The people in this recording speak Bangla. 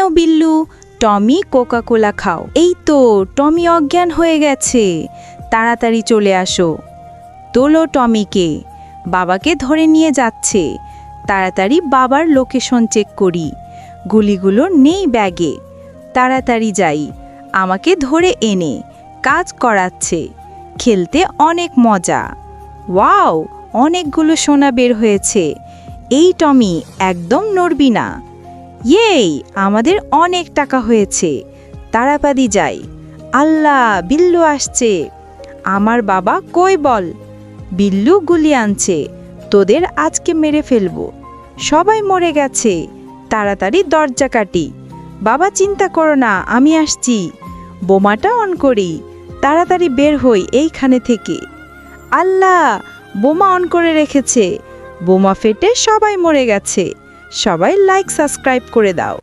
বিল্লু, টমি কোকা কোলা খাও। এই তো টমি অজ্ঞান হয়ে গেছে, তাড়াতাড়ি চলে আসো। তোলো টমিকে, বাবাকে ধরে নিয়ে যাচ্ছে। তাড়াতাড়ি বাবার লোকেশন চেক করি, গুলিগুলো নেই ব্যাগে। তাড়াতাড়ি যাই, আমাকে ধরে এনে কাজ করাচ্ছে। খেলতে অনেক মজা। ওয়াও, অনেকগুলো সোনা বের হয়েছে। এই টমি, একদম নড়বি না। ইয়েই, আমাদের অনেক টাকা হয়েছে। তাড়াতাড়ি যাই। আল্লাহ, বিল্লু আসছে। আমার বাবা কই বল? বিল্লু গুলি আনছে, তোদের আজকে মেরে ফেলবো। সবাই মরে গেছে, তাড়াতাড়ি দরজা কাটি। বাবা চিন্তা করো না, আমি আসছি। বোমাটা অন করি, তাড়াতাড়ি বের হই এইখানে থেকে। আল্লাহ, বোমা অন করে রেখেছে। বোমা ফেটে সবাই মরে গেছে। সবাই লাইক সাবস্ক্রাইব করে দাও।